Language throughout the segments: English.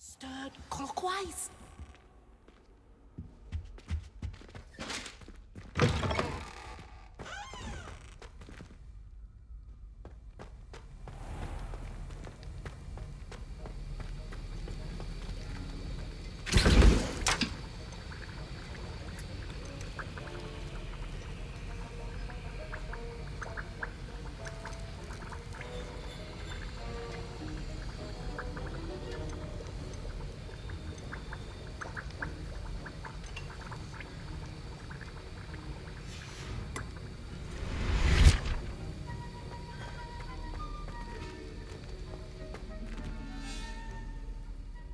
Stirred clockwise.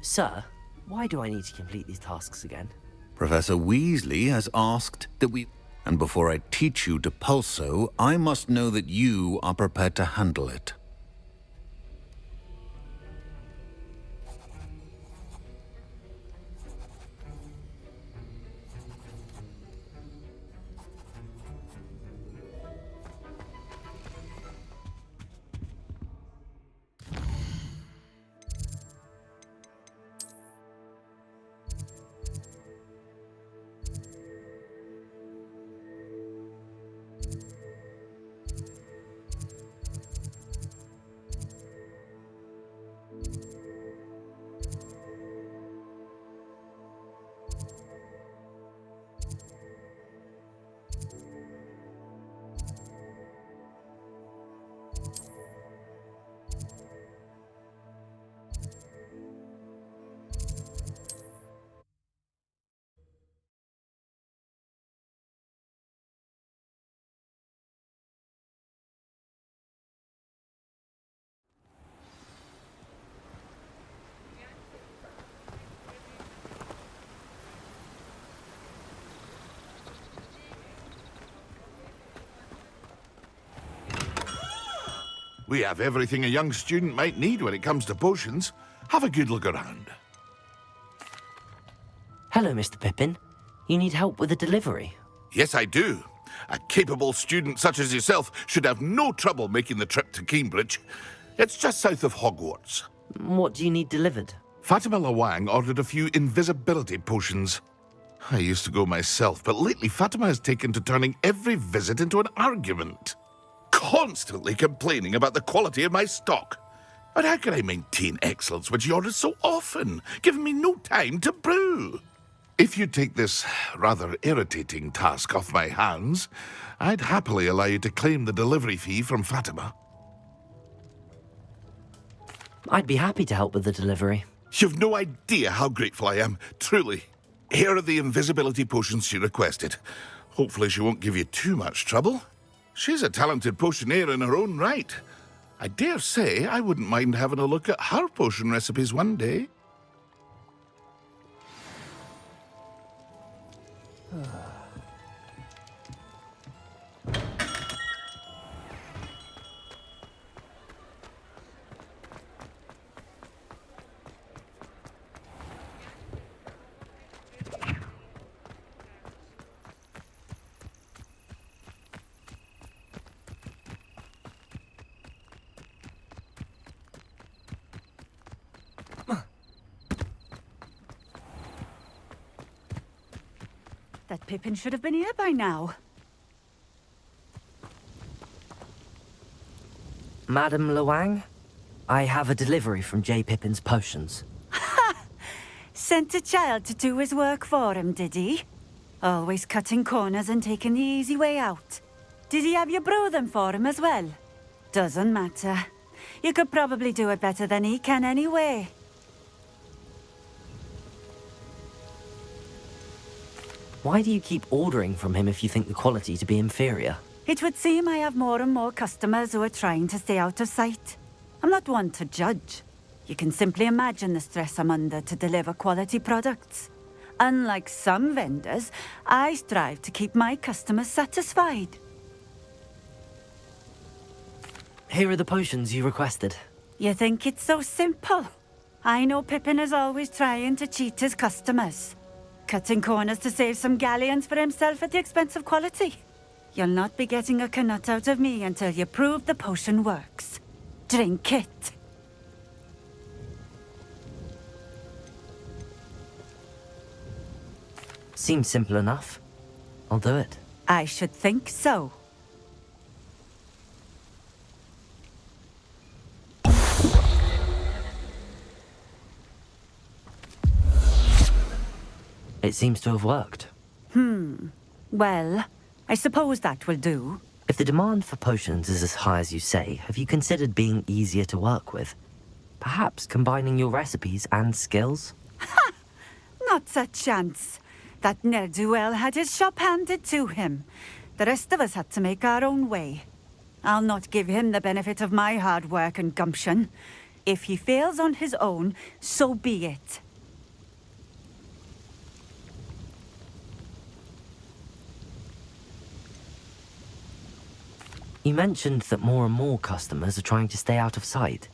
Sir, why do I need to complete these tasks again? Professor Weasley has asked that we... And before I teach you to pulso, I must know that you are prepared to handle it. We have everything a young student might need when it comes to potions. Have a good look around. Hello, Mr. Pippin. You need help with a delivery? Yes, I do. A capable student such as yourself should have no trouble making the trip to Cambridge. It's just south of Hogwarts. What do you need delivered? Fatima Lawang ordered a few invisibility potions. I used to go myself, but lately Fatima has taken to turning every visit into an argument. Constantly complaining about the quality of my stock. But how can I maintain excellence when she orders so often, giving me no time to brew? If you take this rather irritating task off my hands, I'd happily allow you to claim the delivery fee from Fatima. I'd be happy to help with the delivery. You've no idea how grateful I am, truly. Here are the invisibility potions she requested. Hopefully she won't give you too much trouble. She's a talented potioneer in her own right. I dare say I wouldn't mind having a look at her potion recipes one day. That Pippin should have been here by now. Madam Lawang, I have a delivery from J. Pippin's potions. Sent a child to do his work for him, did he? Always cutting corners and taking the easy way out. Did he have you brew them for him as well? Doesn't matter. You could probably do it better than he can anyway. Why do you keep ordering from him if you think the quality to be inferior? It would seem I have more and more customers who are trying to stay out of sight. I'm not one to judge. You can simply imagine the stress I'm under to deliver quality products. Unlike some vendors, I strive to keep my customers satisfied. Here are the potions you requested. You think it's so simple? I know Pippin is always trying to cheat his customers. Cutting corners to save some galleons for himself at the expense of quality. You'll not be getting a canut out of me until you prove the potion works. Drink it. Seems simple enough. I'll do it. I should think so. It seems to have worked. Well, I suppose that will do. If the demand for potions is as high as you say, have you considered being easier to work with? Perhaps combining your recipes and skills? Not a chance. That ne'er-do-well had his shop handed to him. The rest of us had to make our own way. I'll not give him the benefit of my hard work and gumption. If he fails on his own, so be it. You mentioned that more and more customers are trying to stay out of sight.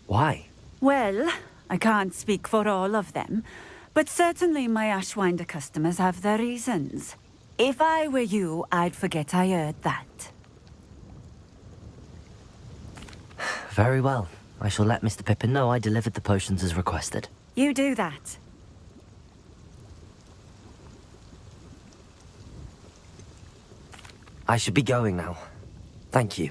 Why? Well, I can't speak for all of them, but certainly my Ashwinder customers have their reasons. If I were you, I'd forget I heard that. Very well. I shall let Mr. Pippin know I delivered the potions as requested. You do that. I should be going now. Thank you.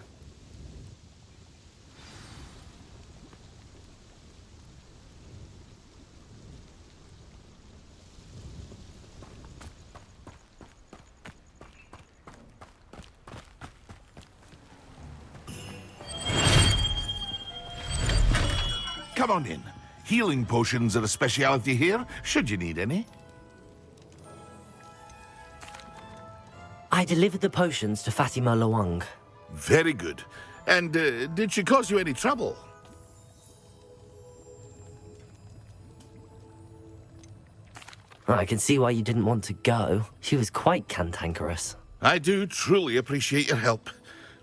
Come on in. Healing potions are a speciality here, should you need any. I delivered the potions to Fatima Lawang. Very good. And did she cause you any trouble? I can see why you didn't want to go. She was quite cantankerous. I do truly appreciate your help.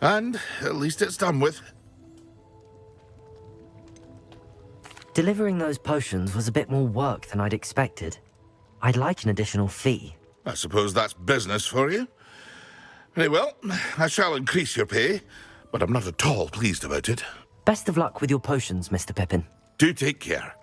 And at least it's done with. Delivering those potions was a bit more work than I'd expected. I'd like an additional fee. I suppose that's business for you. Very well, I shall increase your pay, but I'm not at all pleased about it. Best of luck with your potions, Mr. Pippin. Do take care.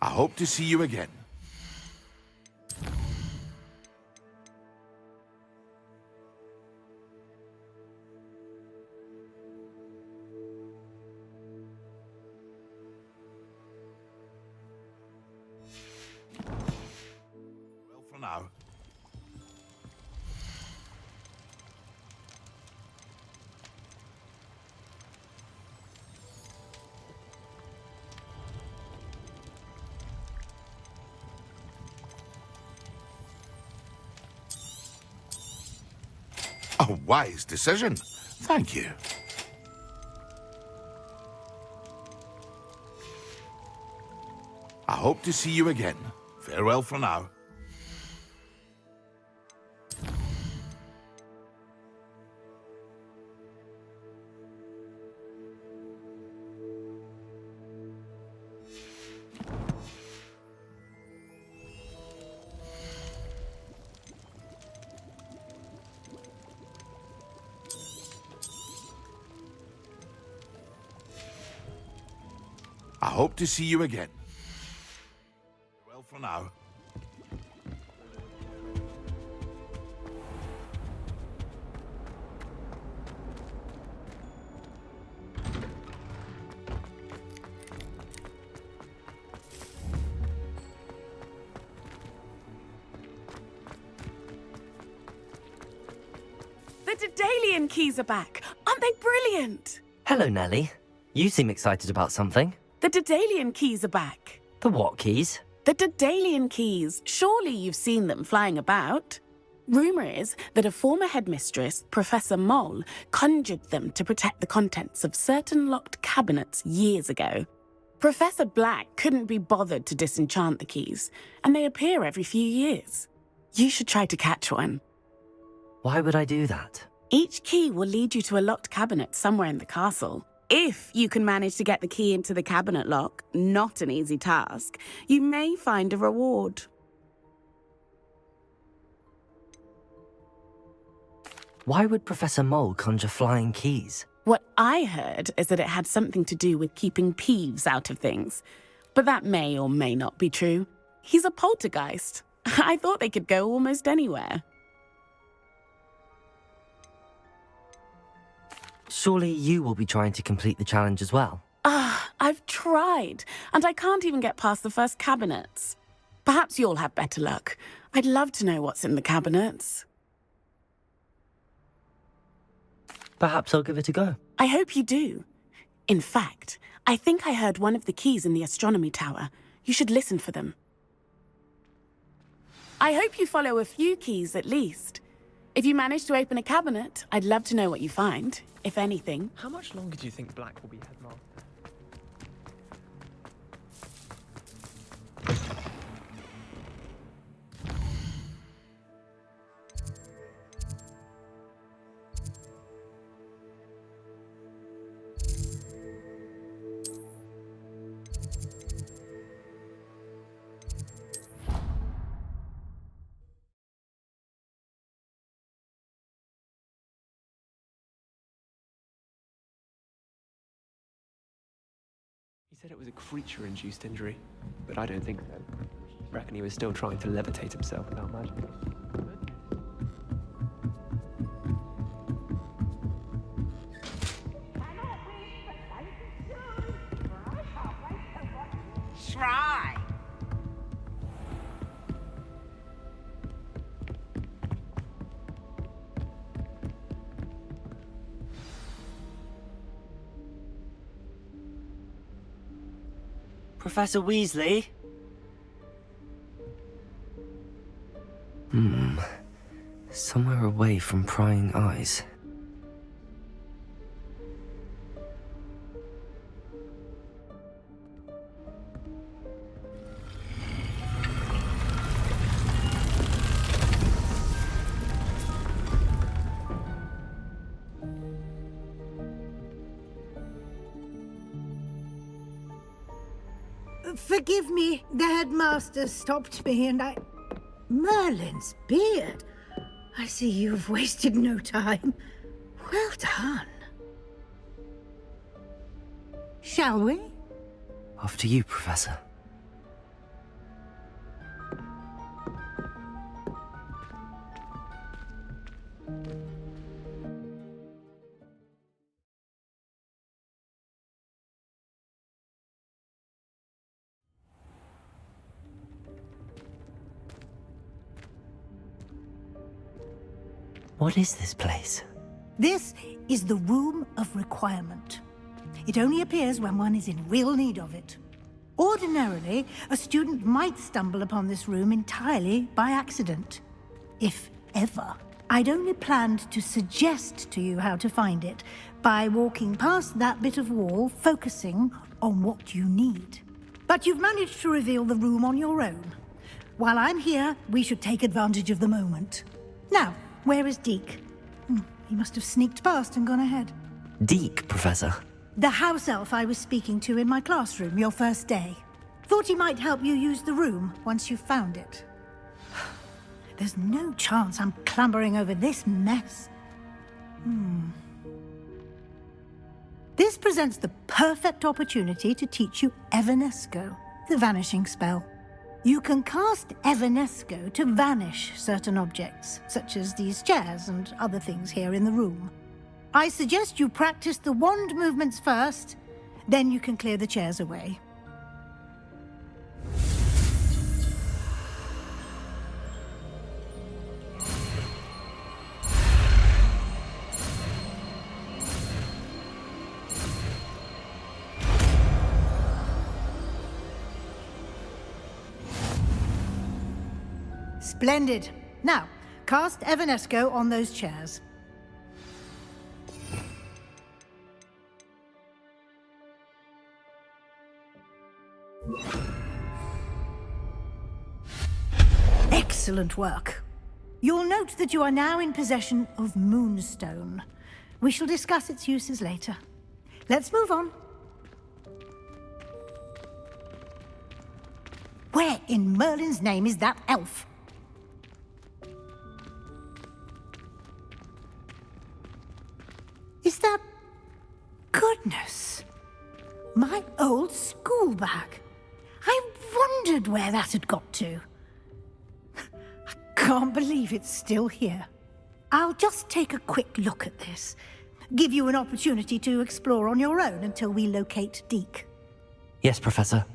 I hope to see you again. Well, for now. A wise decision. Thank you. I hope to see you again. Farewell for now. I hope to see you again. Well, for now. The Daedalian keys are back. Aren't they brilliant? Hello, Nellie. You seem excited about something. The Daedalian keys are back. The what keys? The Daedalian keys. Surely you've seen them flying about. Rumour is that a former headmistress, Professor Moll, conjured them to protect the contents of certain locked cabinets years ago. Professor Black couldn't be bothered to disenchant the keys, and they appear every few years. You should try to catch one. Why would I do that? Each key will lead you to a locked cabinet somewhere in the castle. If you can manage to get the key into the cabinet lock, not an easy task, you may find a reward. Why would Professor Mole conjure flying keys? What I heard is that it had something to do with keeping Peeves out of things. But that may or may not be true. He's a poltergeist. I thought they could go almost anywhere. Surely you will be trying to complete the challenge as well. I've tried, and I can't even get past the first cabinets. Perhaps you'll have better luck. I'd love to know what's in the cabinets. Perhaps I'll give it a go. I hope you do. In fact, I think I heard one of the keys in the astronomy tower. You should listen for them. I hope you follow a few keys at least. If you manage to open a cabinet, I'd love to know what you find, if anything. How much longer do you think Black will be headmaster? He said it was a creature-induced injury, but I don't think so. I reckon he was still trying to levitate himself without magic. Try. Professor Weasley? Somewhere away from prying eyes. Forgive me, the headmaster stopped me and I... Merlin's beard. I see you've wasted no time. Well done. Shall we? After you, Professor. What is this place? This is the Room of Requirement. It only appears when one is in real need of it. Ordinarily, a student might stumble upon this room entirely by accident. If ever. I'd only planned to suggest to you how to find it by walking past that bit of wall, focusing on what you need. But you've managed to reveal the room on your own. While I'm here, we should take advantage of the moment. Now, where is Deek? He must have sneaked past and gone ahead. Deek, Professor. The house elf I was speaking to in my classroom your first day. Thought he might help you use the room once you've found it. There's no chance I'm clambering over this mess. This presents the perfect opportunity to teach you Evanesco, the vanishing spell. You can cast Evanesco to vanish certain objects, such as these chairs and other things here in the room. I suggest you practice the wand movements first, then you can clear the chairs away. Splendid. Now, cast Evanesco on those chairs. Excellent work. You'll note that you are now in possession of Moonstone. We shall discuss its uses later. Let's move on. Where in Merlin's name is that elf? Is that... Goodness! My old school bag. I wondered where that had got to. I can't believe it's still here. I'll just take a quick look at this. Give you an opportunity to explore on your own until we locate Deek. Yes, Professor.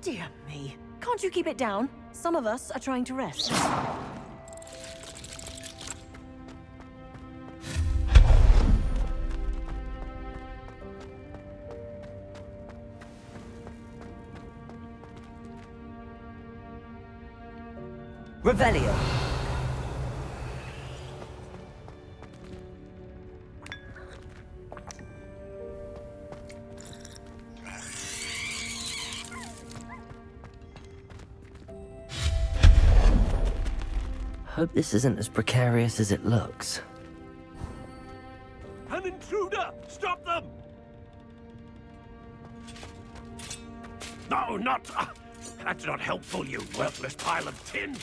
Dear me. Can't you keep it down? Some of us are trying to rest. Revelio. Hope this isn't as precarious as it looks. An intruder! Stop them! No, not... that's not helpful, you worthless pile of tin!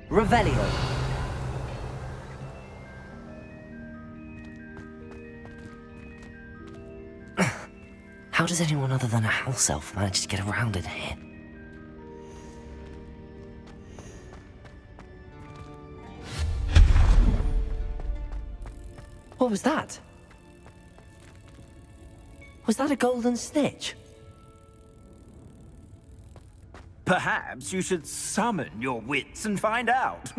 Revelio. How does anyone other than a house elf manage to get around in here? What was that? Was that a golden snitch? Perhaps you should summon your wits and find out.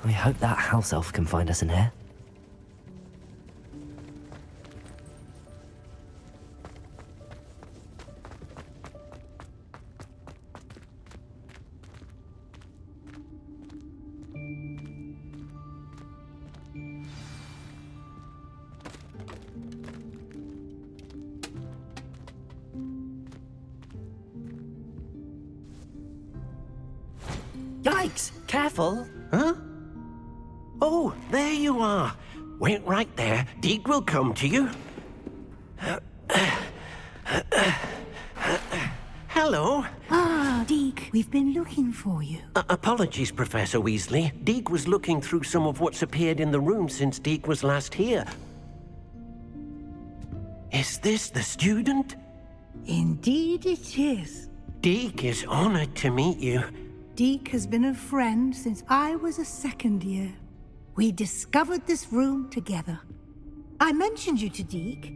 I hope that house elf can find us in here. Yikes! Careful! Huh? Oh, there you are. Wait right there. Deek will come to you. Hello. Ah, Deek, we've been looking for you. Apologies, Professor Weasley. Deek was looking through some of what's appeared in the room since Deek was last here. Is this the student? Indeed it is. Deek is honored to meet you. Deek has been a friend since I was a second year. We discovered this room together. I mentioned you to Deek.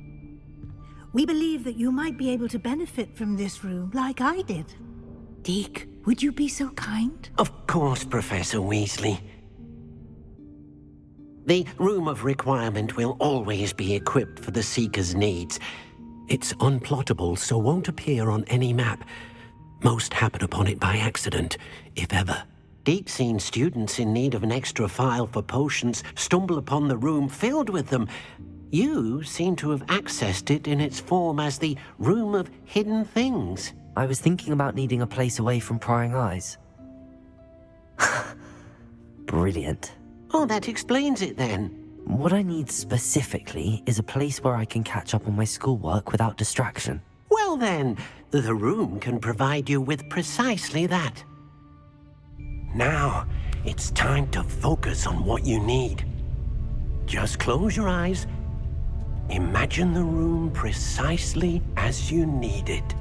We believe that you might be able to benefit from this room like I did. Deek, would you be so kind? Of course, Professor Weasley. The Room of Requirement will always be equipped for the Seeker's needs. It's unplottable, so won't appear on any map. Most happen upon it by accident, if ever. Deek's seen students in need of an extra file for potions stumble upon the room filled with them. You seem to have accessed it in its form as the Room of Hidden Things. I was thinking about needing a place away from prying eyes. Brilliant. Oh, that explains it then. What I need specifically is a place where I can catch up on my schoolwork without distraction. Well then, the room can provide you with precisely that. Now, it's time to focus on what you need. Just close your eyes Imagine the room precisely as you need it.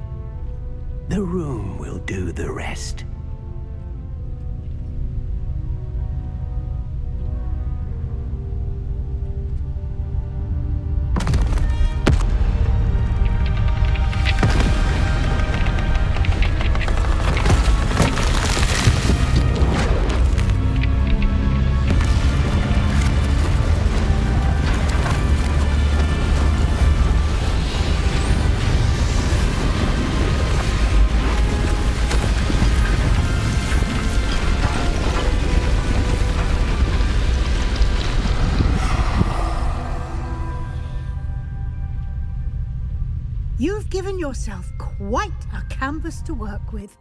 The room will do the rest. You've given yourself quite a canvas to work with.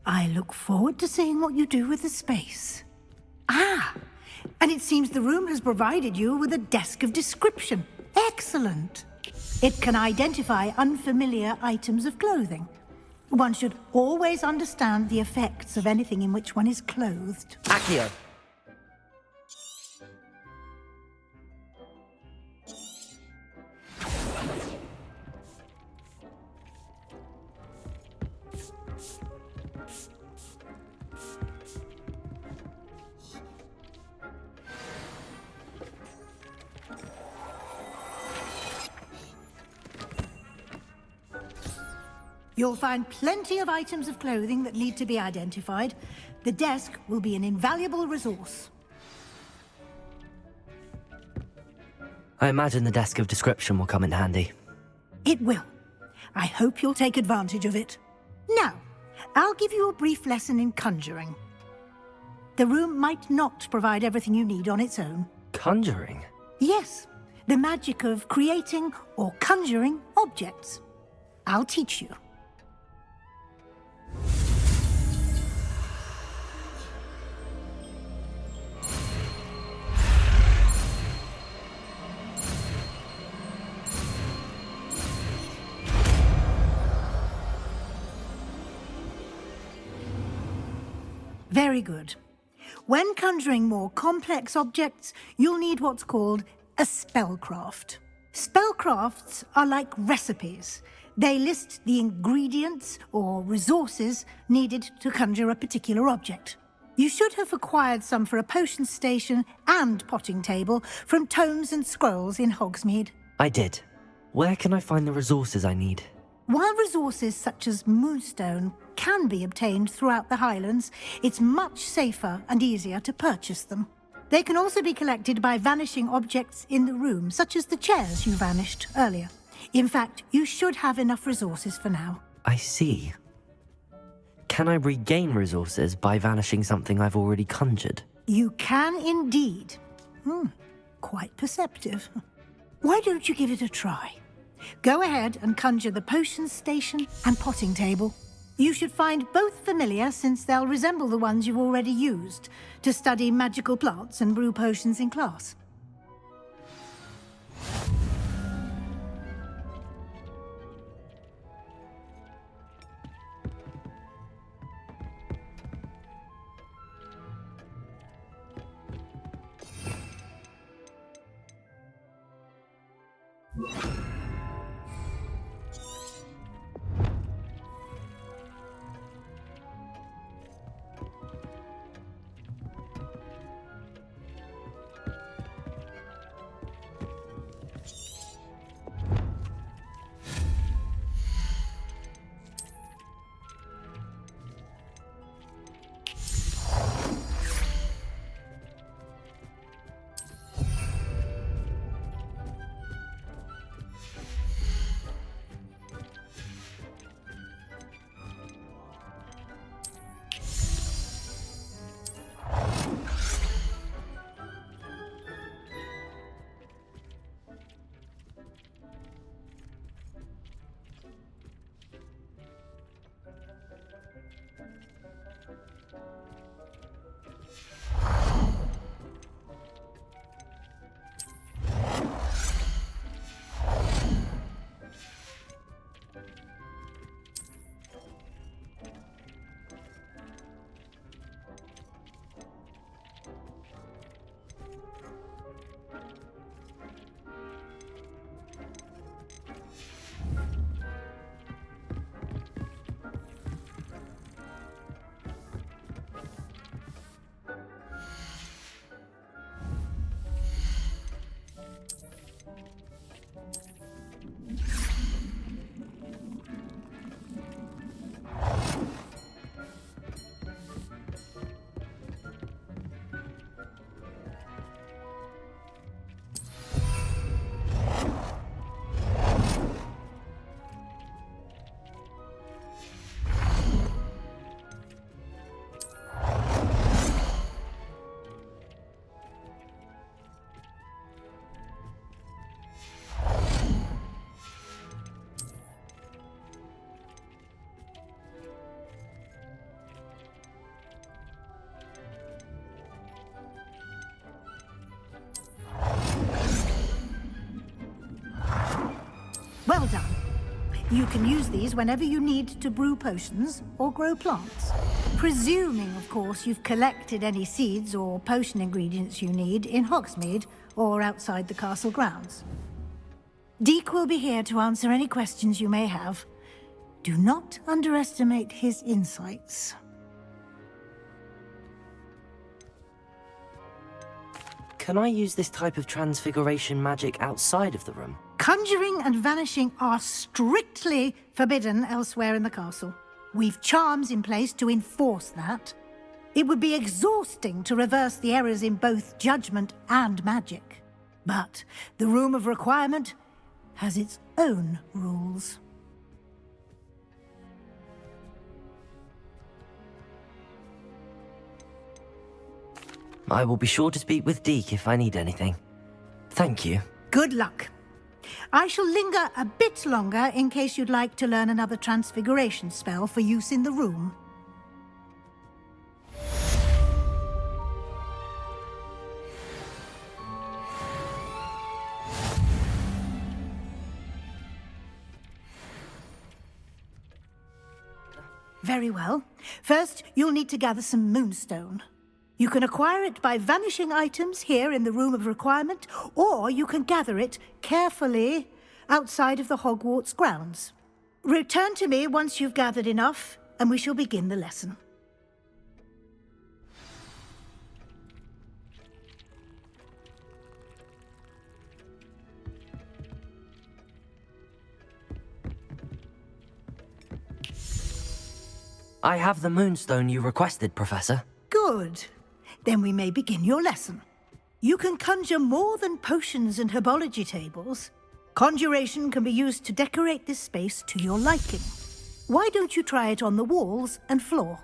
I look forward to seeing what you do with the space. Ah, and it seems the room has provided you with a desk of description. Excellent. It can identify unfamiliar items of clothing. One should always understand the effects of anything in which one is clothed. Accio! You'll find plenty of items of clothing that need to be identified. The desk will be an invaluable resource. I imagine the desk of description will come in handy. It will. I hope you'll take advantage of it. Now, I'll give you a brief lesson in conjuring. The room might not provide everything you need on its own. Conjuring? Yes, the magic of creating or conjuring objects. I'll teach you. Very good. When conjuring more complex objects, you'll need what's called a spellcraft. Spellcrafts are like recipes. They list the ingredients or resources needed to conjure a particular object. You should have acquired some for a potion station and potting table from tomes and scrolls in Hogsmeade. I did. Where can I find the resources I need? While resources such as moonstone can be obtained throughout the Highlands, it's much safer and easier to purchase them. They can also be collected by vanishing objects in the room, such as the chairs you vanished earlier. In fact, you should have enough resources for now. I see. Can I regain resources by vanishing something I've already conjured? You can indeed. Quite perceptive. Why don't you give it a try? Go ahead and conjure the potion station and potting table. You should find both familiar, since they'll resemble the ones you've already used to study magical plants and brew potions in class. You can use these whenever you need to brew potions or grow plants. Presuming, of course, you've collected any seeds or potion ingredients you need in Hogsmeade or outside the castle grounds. Deek will be here to answer any questions you may have. Do not underestimate his insights. Can I use this type of transfiguration magic outside of the room? Conjuring and vanishing are strictly forbidden elsewhere in the castle. We've charms in place to enforce that. It would be exhausting to reverse the errors in both judgment and magic. But the Room of Requirement has its own rules. I will be sure to speak with Deek if I need anything. Thank you. Good luck. I shall linger a bit longer in case you'd like to learn another transfiguration spell for use in the room. Very well. First, you'll need to gather some moonstone. You can acquire it by vanishing items here in the Room of Requirement, or you can gather it carefully outside of the Hogwarts grounds. Return to me once you've gathered enough, and we shall begin the lesson. I have the moonstone you requested, Professor. Good. Then we may begin your lesson. You can conjure more than potions and herbology tables. Conjuration can be used to decorate this space to your liking. Why don't you try it on the walls and floor?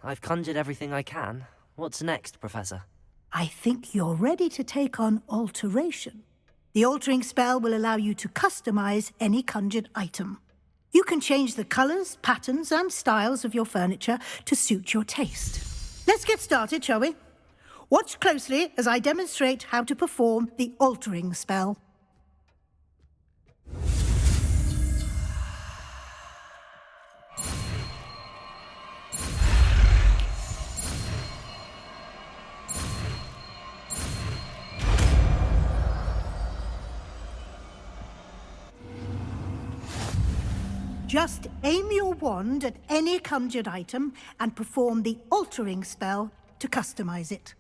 I've conjured everything I can. What's next, Professor? I think you're ready to take on alteration. The altering spell will allow you to customize any conjured item. You can change the colors, patterns, and styles of your furniture to suit your taste. Let's get started, shall we? Watch closely as I demonstrate how to perform the altering spell. Just aim your wand at any conjured item and perform the altering spell to customize it.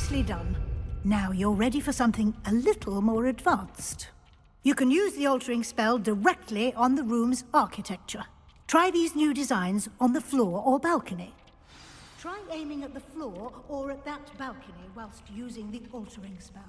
Nicely done. Now you're ready for something a little more advanced. You can use the altering spell directly on the room's architecture. Try these new designs on the floor or balcony. Try aiming at the floor or at that balcony whilst using the altering spell.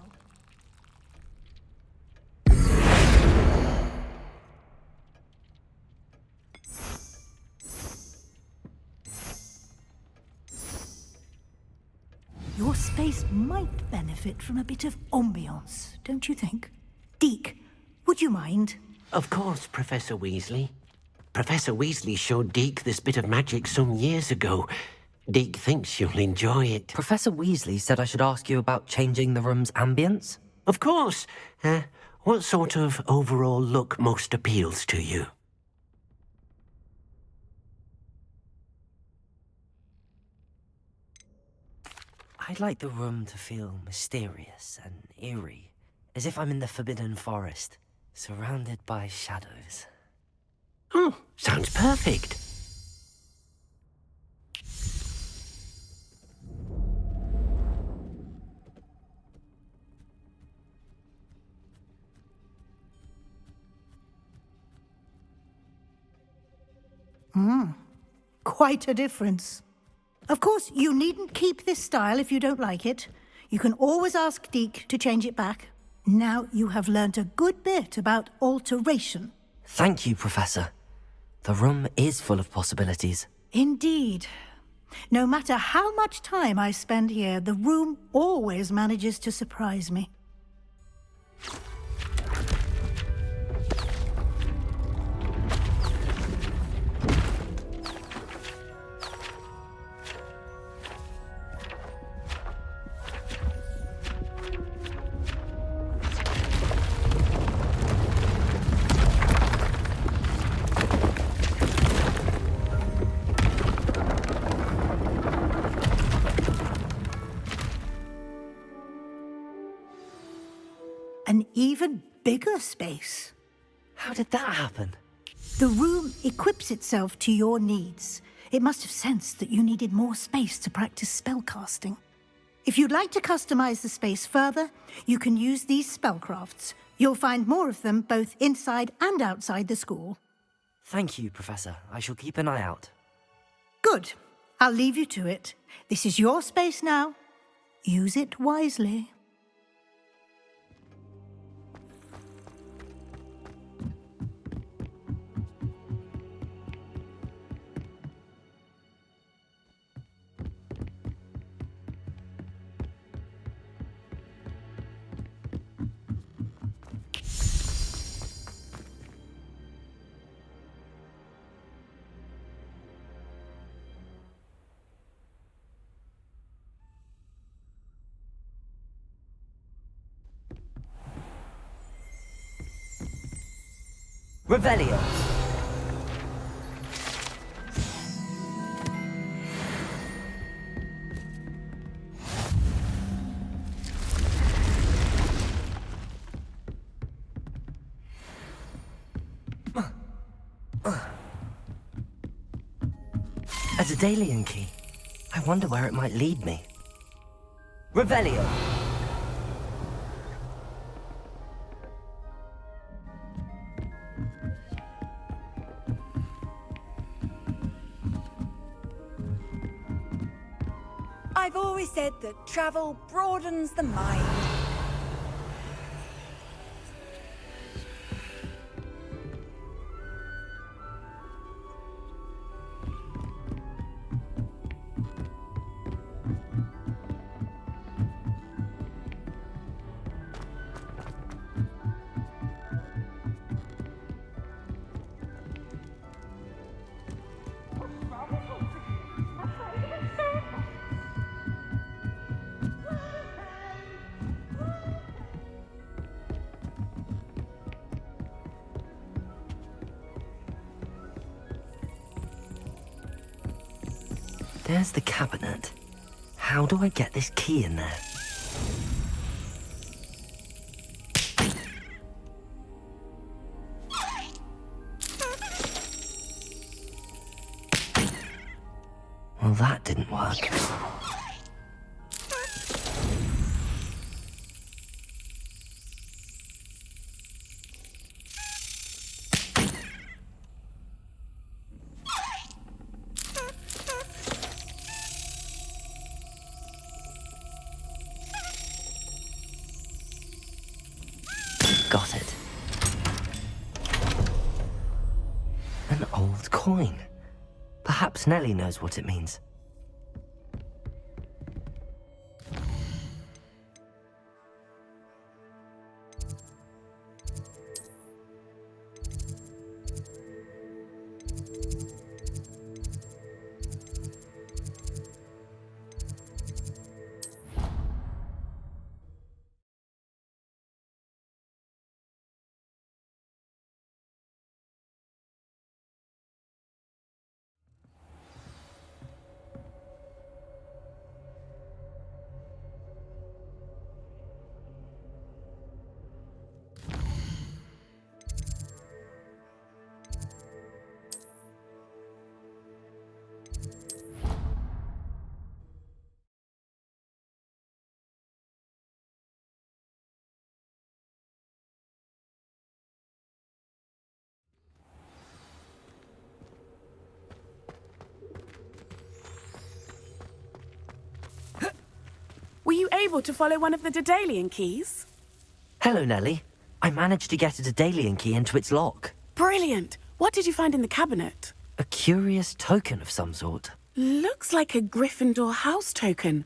Your space might benefit from a bit of ambiance, don't you think? Deek, would you mind? Of course, Professor Weasley. Professor Weasley showed Deek this bit of magic some years ago. Deek thinks you'll enjoy it. Professor Weasley said I should ask you about changing the room's ambience? Of course. What sort of overall look most appeals to you? I'd like the room to feel mysterious and eerie, as if I'm in the Forbidden Forest, surrounded by shadows. Oh, sounds perfect. Quite a difference. Of course, you needn't keep this style if you don't like it. You can always ask Deek to change it back. Now you have learnt a good bit about alteration. Thank you, Professor. The room is full of possibilities. Indeed. No matter how much time I spend here, the room always manages to surprise me. An even bigger space. How did that happen? The room equips itself to your needs. It must have sensed that you needed more space to practice spellcasting. If you'd like to customize the space further, you can use these spellcrafts. You'll find more of them both inside and outside the school. Thank you, Professor. I shall keep an eye out. Good. I'll leave you to it. This is your space now. Use it wisely. Revelio. A Daedalian key. I wonder where it might lead me. Revelio. I've always said that travel broadens the mind. There's the cabinet. How do I get this key in there? Well, that didn't work. An old coin. Perhaps Nellie knows what it means. Were you able to follow one of the Daedalian keys? Hello, Nellie. I managed to get a Daedalian key into its lock. Brilliant! What did you find in the cabinet? A curious token of some sort. Looks like a Gryffindor house token.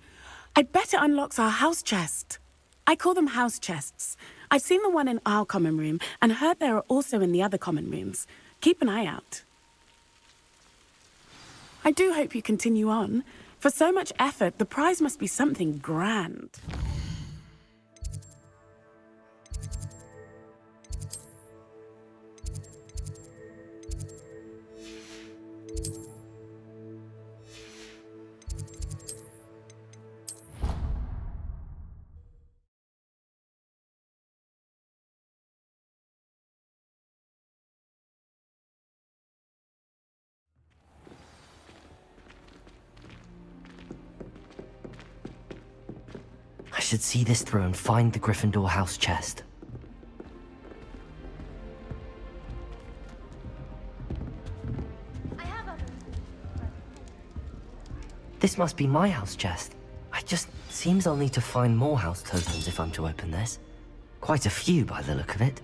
I bet it unlocks our house chest. I call them house chests. I've seen the one in our common room and heard there are also in the other common rooms. Keep an eye out. I do hope you continue on. For so much effort, the prize must be something grand. I should see this through and find the Gryffindor house chest. This must be my house chest. Seems I'll need to find more house tokens if I'm to open this. Quite a few by the look of it.